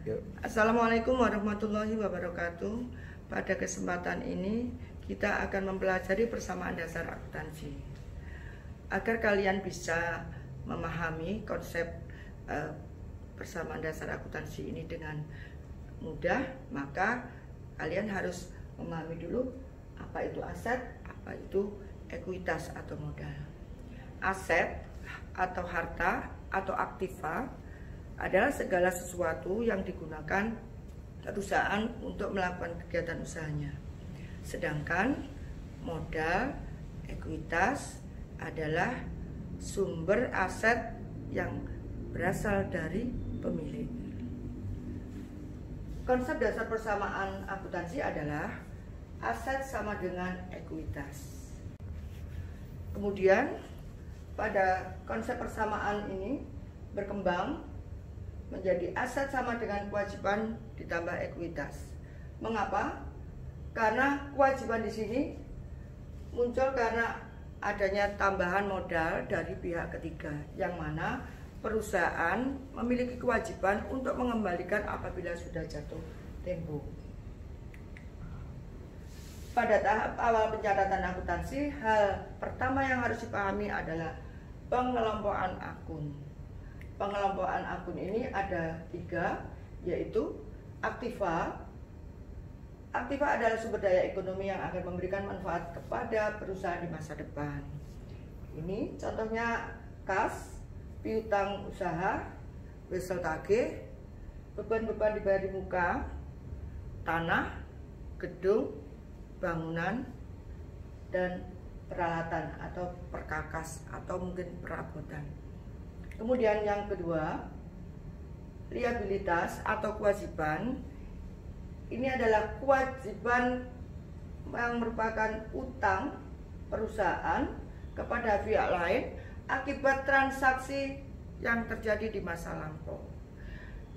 Yuk. Assalamualaikum warahmatullahi wabarakatuh. Pada kesempatan ini kita akan mempelajari persamaan dasar akuntansi. Agar kalian bisa memahami konsep persamaan dasar akuntansi ini dengan mudah, maka kalian harus memahami dulu apa itu aset, apa itu ekuitas atau modal. Aset atau harta atau aktiva adalah segala sesuatu yang digunakan perusahaan untuk melakukan kegiatan usahanya. Sedangkan modal, ekuitas adalah sumber aset yang berasal dari pemilik. Konsep dasar persamaan akuntansi adalah aset sama dengan ekuitas. Kemudian pada konsep persamaan ini berkembang menjadi aset sama dengan kewajiban ditambah ekuitas. Mengapa? Karena kewajiban di sini muncul karena adanya tambahan modal dari pihak ketiga, yang mana perusahaan memiliki kewajiban untuk mengembalikan apabila sudah jatuh tempo. Pada tahap awal pencatatan akuntansi, hal pertama yang harus dipahami adalah pengelompokan akun. Pengelompokan akun ini ada 3, yaitu aktiva. Aktiva adalah sumber daya ekonomi yang akan memberikan manfaat kepada perusahaan di masa depan. Ini contohnya kas, piutang usaha, wesel tagih, beban-beban dibayar di muka, tanah, gedung, bangunan, dan peralatan atau perkakas atau mungkin perabotan. Kemudian yang kedua, liabilitas atau kewajiban. Ini adalah kewajiban yang merupakan utang perusahaan kepada pihak lain akibat transaksi yang terjadi di masa lampau.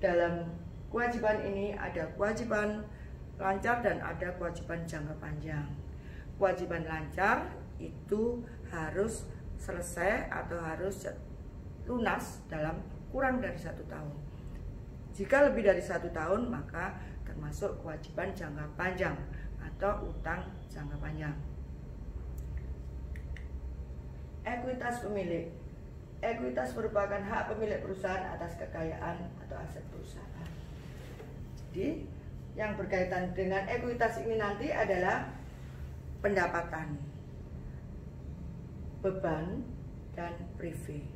Dalam kewajiban ini ada kewajiban lancar dan ada kewajiban jangka panjang. Kewajiban lancar itu harus selesai atau harus lunas dalam kurang dari 1 tahun. Jika lebih dari 1 tahun, maka termasuk kewajiban jangka panjang atau utang jangka panjang. Ekuitas pemilik. Ekuitas merupakan hak pemilik perusahaan atas kekayaan atau aset perusahaan. Jadi, yang berkaitan dengan ekuitas ini nanti adalah pendapatan, beban, dan prive.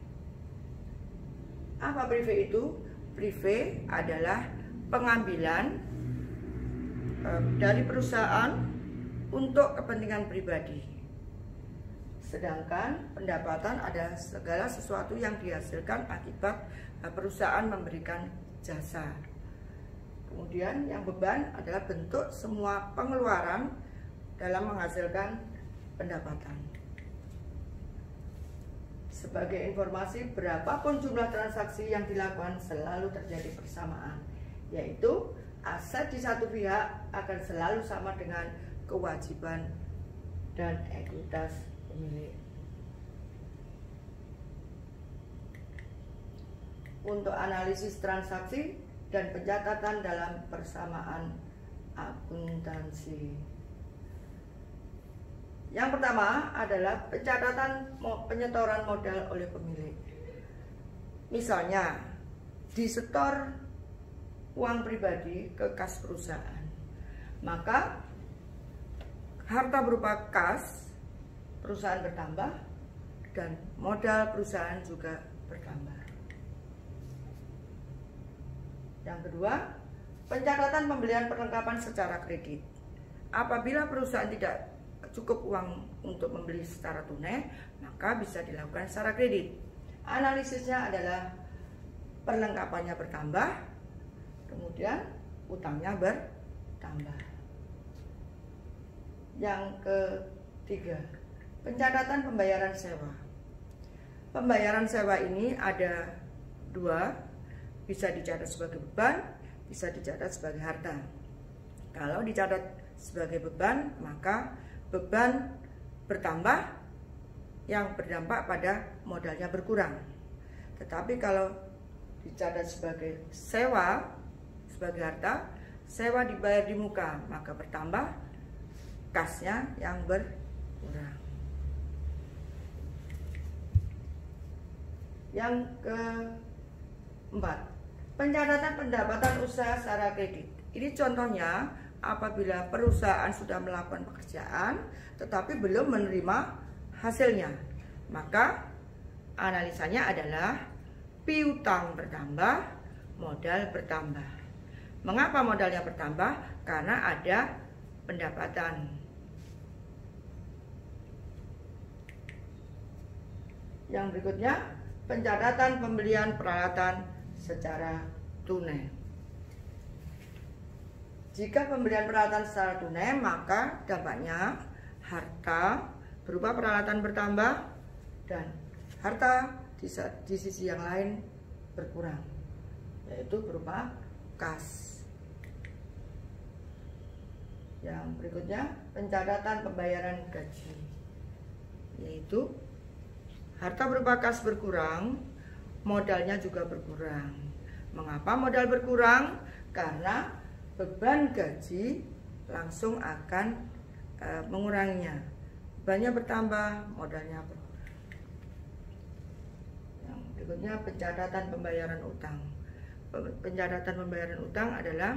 Apa prive itu? Prive adalah pengambilan dari perusahaan untuk kepentingan pribadi. Sedangkan pendapatan adalah segala sesuatu yang dihasilkan akibat perusahaan memberikan jasa. Kemudian yang beban adalah bentuk semua pengeluaran dalam menghasilkan pendapatan. Sebagai informasi, berapapun jumlah transaksi yang dilakukan selalu terjadi persamaan, yaitu aset di satu pihak akan selalu sama dengan kewajiban dan ekuitas pemilik. Untuk analisis transaksi dan pencatatan dalam persamaan akuntansi. Yang pertama adalah pencatatan penyetoran modal oleh pemilik. Misalnya, disetor uang pribadi ke kas perusahaan, maka harta berupa kas perusahaan bertambah dan modal perusahaan juga bertambah. Yang kedua, pencatatan pembelian perlengkapan secara kredit. Apabila perusahaan tidak cukup uang untuk membeli secara tunai, maka bisa dilakukan secara kredit. Analisisnya adalah perlengkapannya bertambah, kemudian utangnya bertambah. Yang ketiga, pencatatan pembayaran sewa. Pembayaran sewa ini ada 2, bisa dicatat sebagai beban, bisa dicatat sebagai harta. Kalau dicatat sebagai beban, maka beban bertambah yang berdampak pada modalnya berkurang. Tetapi kalau dicatat sebagai sewa, sebagai harta, sewa dibayar di muka, maka bertambah kasnya yang berkurang. Yang keempat, pencatatan pendapatan usaha secara kredit. Ini contohnya apabila perusahaan sudah melakukan pekerjaan tetapi belum menerima hasilnya, maka analisanya adalah piutang bertambah, modal bertambah. Mengapa modalnya bertambah? Karena ada pendapatan. Yang berikutnya, pencatatan pembelian peralatan secara tunai. Jika pembelian peralatan secara tunai, maka dampaknya harta berupa peralatan bertambah dan harta di sisi yang lain berkurang, yaitu berupa kas. Yang berikutnya, pencatatan pembayaran gaji, yaitu harta berupa kas berkurang, modalnya juga berkurang. Mengapa modal berkurang? Karena beban gaji langsung akan menguranginya. Bebannya bertambah, modalnya berkurang. Yang berikutnya, pencatatan pembayaran utang. Pencatatan pembayaran utang adalah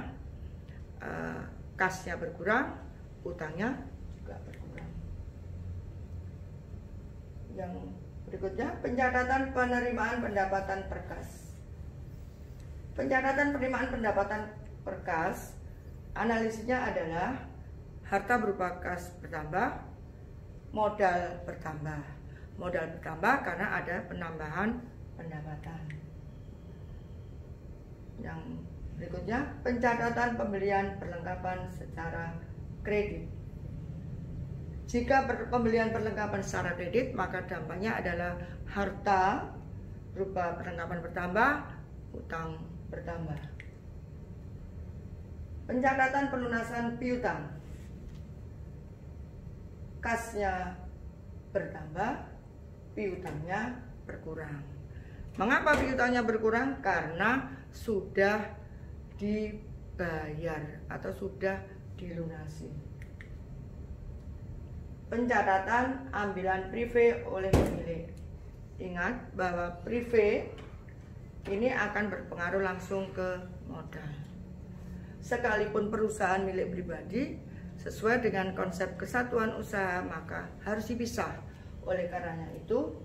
kasnya berkurang, utangnya juga berkurang. Yang berikutnya, pencatatan penerimaan pendapatan per kas. Pencatatan penerimaan pendapatan per kas, analisisnya adalah harta berupa kas bertambah, modal bertambah. Modal bertambah karena ada penambahan pendapatan. Yang berikutnya, pencatatan pembelian perlengkapan secara kredit. Jika pembelian perlengkapan secara kredit, maka dampaknya adalah harta berupa perlengkapan bertambah, utang bertambah. Pencatatan pelunasan piutang. Kasnya bertambah, piutangnya berkurang. Mengapa piutangnya berkurang? Karena sudah dibayar atau sudah dilunasi. Pencatatan ambilan prive oleh pemilik. Ingat bahwa prive ini akan berpengaruh langsung ke modal. Sekalipun perusahaan milik pribadi, sesuai dengan konsep kesatuan usaha, maka harus dipisah. Oleh karenanya itu,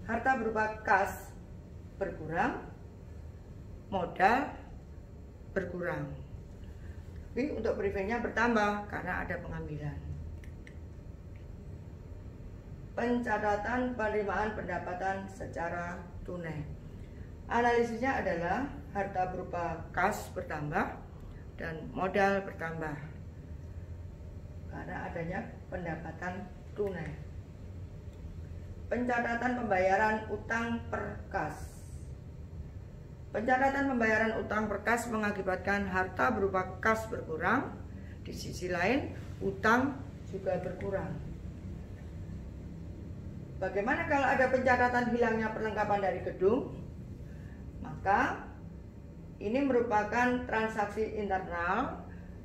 harta berupa kas berkurang, modal berkurang. Tapi untuk privenya bertambah karena ada pengambilan. Pencatatan penerimaan pendapatan secara tunai. Analisisnya adalah harta berupa kas bertambah dan modal bertambah karena adanya pendapatan tunai. Pencatatan pembayaran utang per kas. Pencatatan pembayaran utang per kas mengakibatkan harta berupa kas berkurang, di sisi lain utang juga berkurang. Bagaimana kalau ada pencatatan hilangnya perlengkapan dari gedung? Maka ini merupakan transaksi internal.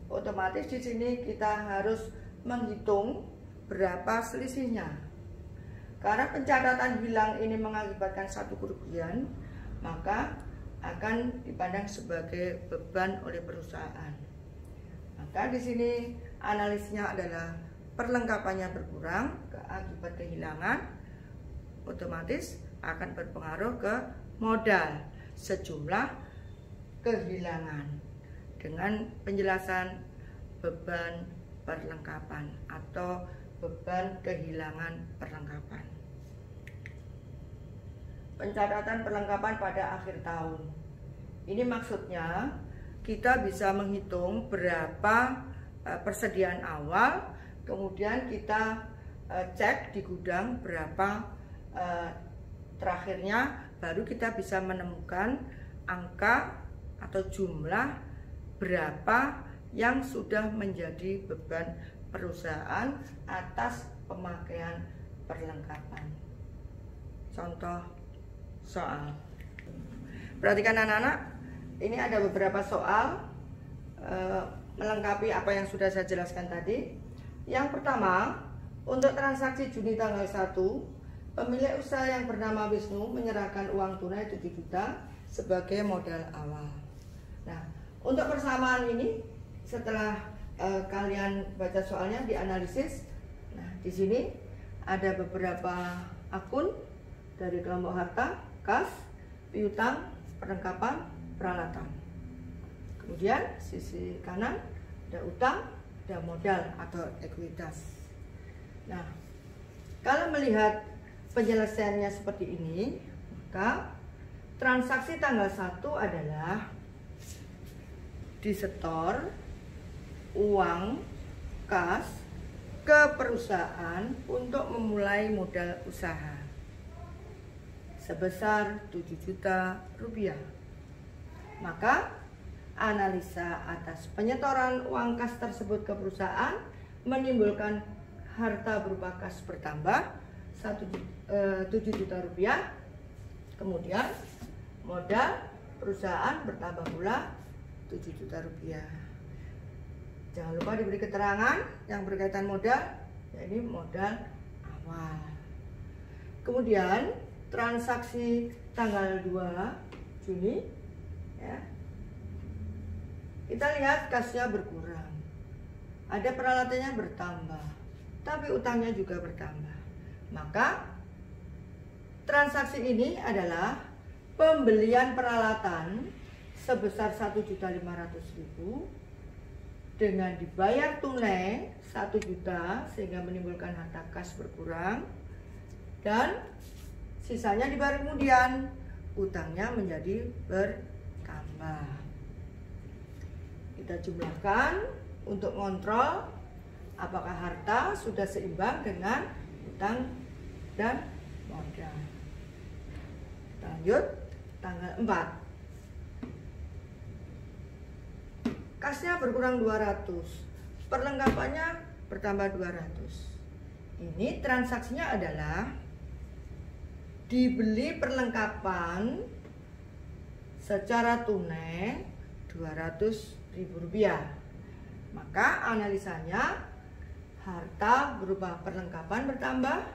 Otomatis di sini kita harus menghitung berapa selisihnya. Karena pencatatan hilang ini mengakibatkan satu kerugian, maka akan dipandang sebagai beban oleh perusahaan. Maka di sini analisnya adalah perlengkapannya berkurang akibat kehilangan, otomatis akan berpengaruh ke modal sejumlah kehilangan dengan penjelasan beban perlengkapan atau beban kehilangan perlengkapan. Pencatatan perlengkapan pada akhir tahun. Ini maksudnya kita bisa menghitung berapa persediaan awal, kemudian kita cek di gudang berapa terakhirnya, baru kita bisa menemukan angka atau jumlah berapa yang sudah menjadi beban perusahaan atas pemakaian perlengkapan. Contoh soal. Perhatikan anak-anak, ini ada beberapa soal melengkapi apa yang sudah saya jelaskan tadi. Yang pertama, untuk transaksi Juni tanggal 1, pemilik usaha yang bernama Wisnu menyerahkan uang tunai 7 juta sebagai modal awal. Nah, untuk persamaan ini setelah kalian baca soalnya dianalisis. Nah, di sini ada beberapa akun dari kelompok harta, kas, piutang, perlengkapan, peralatan. Kemudian sisi kanan ada utang, ada modal atau ekuitas. Nah, kalau melihat penyelesaiannya seperti ini, maka transaksi tanggal 1 adalah disetor uang kas ke perusahaan untuk memulai modal usaha sebesar 7 juta rupiah. Maka analisa atas penyetoran uang kas tersebut ke perusahaan menimbulkan harta berupa kas bertambah 7 juta rupiah. Kemudian modal perusahaan bertambah pula 7 juta rupiah. Jangan lupa diberi keterangan yang berkaitan modal, yaitu modal awal. Kemudian transaksi tanggal 2 Juni ya, kita lihat kasnya berkurang, ada peralatannya bertambah, tapi utangnya juga bertambah. Maka transaksi ini adalah pembelian peralatan sebesar 1.500.000 dengan dibayar tunai 1 juta sehingga menimbulkan harta kas berkurang, dan sisanya dibayar kemudian, utangnya menjadi bertambah. Kita jumlahkan untuk kontrol apakah harta sudah seimbang dengan utang dan modal. Kita lanjut tanggal 4. Kasnya berkurang 200, perlengkapannya bertambah 200. Ini transaksinya adalah dibeli perlengkapan secara tunai 200.000 rupiah. Maka analisanya harta berupa perlengkapan bertambah,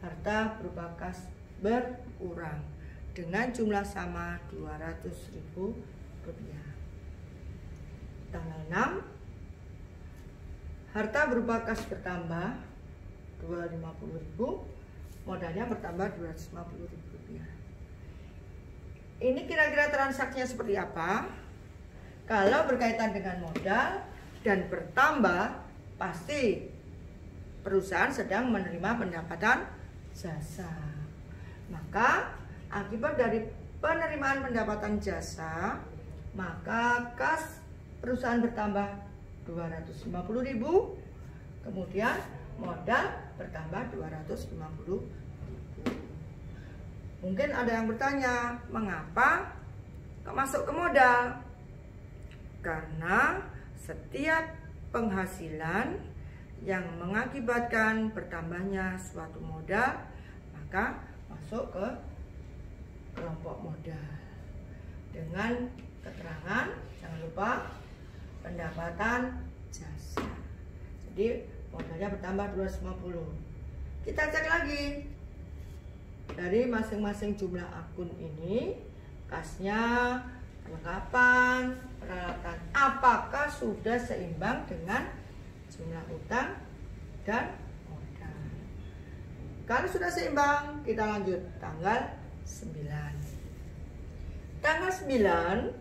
harta berupa kas berkurang dengan jumlah sama 200.000 rupiah. Tanggal 6, harta berupa kas bertambah 250.000, modalnya bertambah 250.000 rupiah. Ini kira-kira transaksinya seperti apa? Kalau berkaitan dengan modal dan bertambah, pasti perusahaan sedang menerima pendapatan jasa. Maka akibat dari penerimaan pendapatan jasa, maka kas perusahaan bertambah 250.000, kemudian modal bertambah 250.000. Mungkin ada yang bertanya, mengapa kok masuk ke modal? Karena setiap penghasilan yang mengakibatkan bertambahnya suatu modal, maka masuk ke kelompok modal dengan keterangan, jangan lupa, pendapatan jasa. Jadi modalnya bertambah 250. Kita cek lagi dari masing-masing jumlah akun ini, kasnya, perlengkapan, peralatan, apakah sudah seimbang dengan jumlah utang dan modal. Kalau sudah seimbang, kita lanjut tanggal 9. Tanggal 9,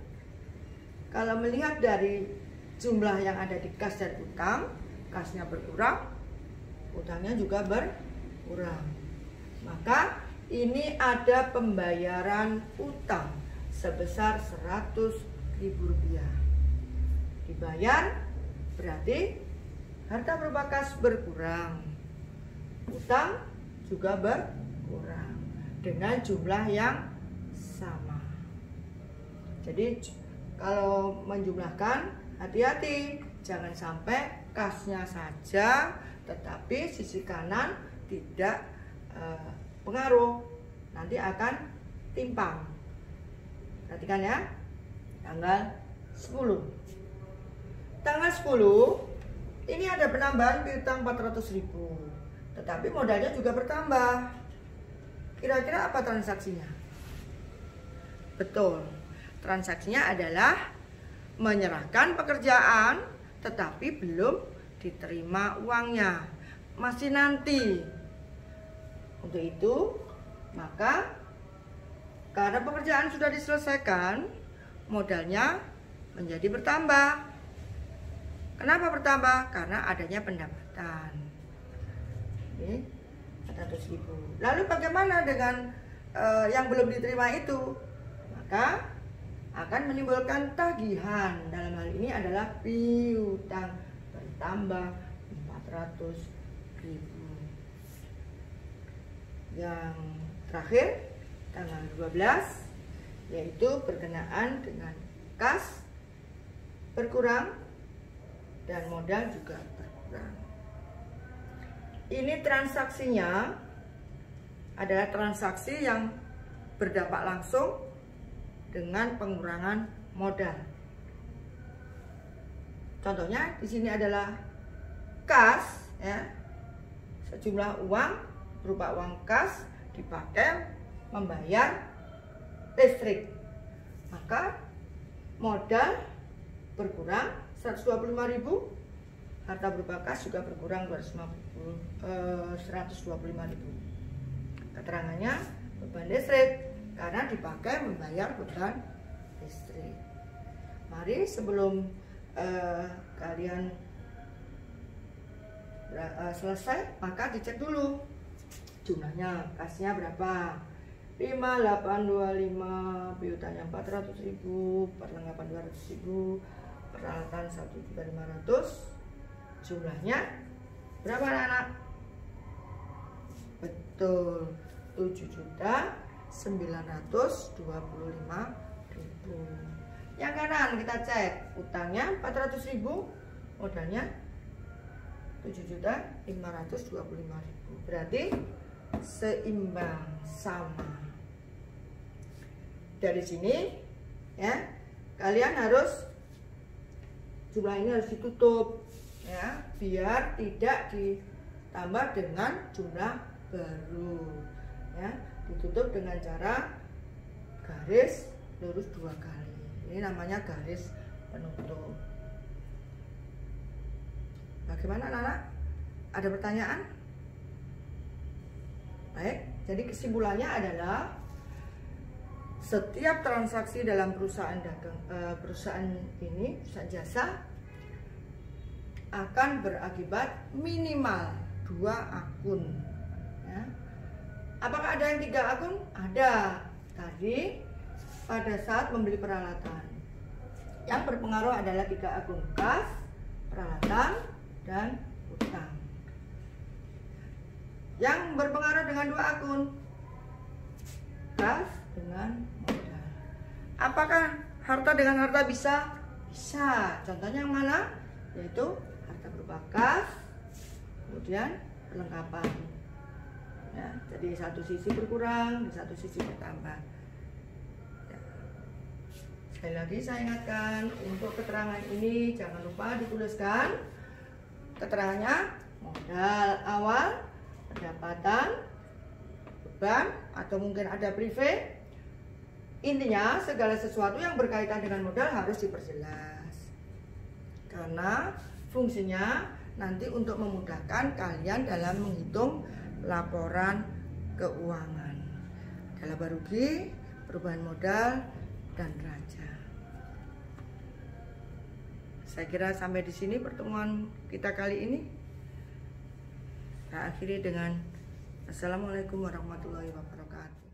kalau melihat dari jumlah yang ada di kas dan utang, kasnya berkurang, utangnya juga berkurang. Maka ini ada pembayaran utang sebesar 100.000 rupiah. Dibayar berarti harta berupa kas berkurang, utang juga berkurang dengan jumlah yang sama. Jadi kalau menjumlahkan, hati-hati, jangan sampai kasnya saja tetapi sisi kanan tidak pengaruh, nanti akan timpang. Perhatikan ya, tanggal 10. tanggal 10 ini ada penambahan piutang 400.000, tetapi modalnya juga bertambah. Kira-kira apa transaksinya? Betul, transaksinya adalah menyerahkan pekerjaan tetapi belum diterima uangnya, masih nanti. Untuk itu, maka karena pekerjaan sudah diselesaikan, modalnya menjadi bertambah. Kenapa bertambah? Karena adanya pendapatan. Ini 400.000. Lalu bagaimana dengan yang belum diterima itu? Maka akan menimbulkan tagihan. Dalam hal ini adalah piutang bertambah 400.000. Yang terakhir tanggal 12 yaitu berkenaan dengan kas berkurang dan modal juga berkurang. Ini transaksinya adalah transaksi yang berdampak langsung dengan pengurangan modal. Contohnya di sini adalah kas, ya, sejumlah uang berupa uang kas dipakai membayar listrik, maka modal berkurang 125.000, harta berupa kas juga berkurang 125.000. Keterangannya beban listrik karena dipakai membayar beban listrik. Mari sebelum kalian selesai, maka dicek dulu jumlahnya, kasnya berapa. 5825, piutangnya 400.000, perlengkapan 200.000, peralatan 1.500. Jumlahnya berapa anak-anak? Betul, 7.925.000. Yang kanan kita cek, utangnya 400.000, modalnya 7.525.000. Berarti seimbang, sama. Dari sini ya, kalian harus jumlah ini harus ditutup ya, biar tidak ditambah dengan jumlah baru ya. Ditutup dengan cara garis lurus 2 kali. Ini namanya garis penutup. Bagaimana anak-anak? Ada pertanyaan? Baik, jadi kesimpulannya adalah setiap transaksi dalam perusahaan dagang, perusahaan jasa akan berakibat minimal 2 akun. Ya. Apakah ada yang 3 akun? Ada. Tadi pada saat membeli peralatan, yang berpengaruh adalah 3 akun: kas, peralatan, dan utang. Yang berpengaruh dengan 2 akun, kas dengan modal. Apakah harta dengan harta bisa? Bisa. Contohnya yang mana? Yaitu harta berupa kas, kemudian perlengkapan. Ya, jadi satu sisi berkurang, di satu sisi bertambah. Ya. Sekali lagi saya ingatkan, untuk keterangan ini jangan lupa dituliskan keterangannya: modal awal, pendapatan, beban, atau mungkin ada privé. Intinya segala sesuatu yang berkaitan dengan modal harus diperjelas, karena fungsinya nanti untuk memudahkan kalian dalam menghitung laporan keuangan, ada laba rugi, perubahan modal, dan neraca. Saya kira sampai di sini pertemuan kita kali ini. Saya akhiri dengan Assalamualaikum warahmatullahi wabarakatuh.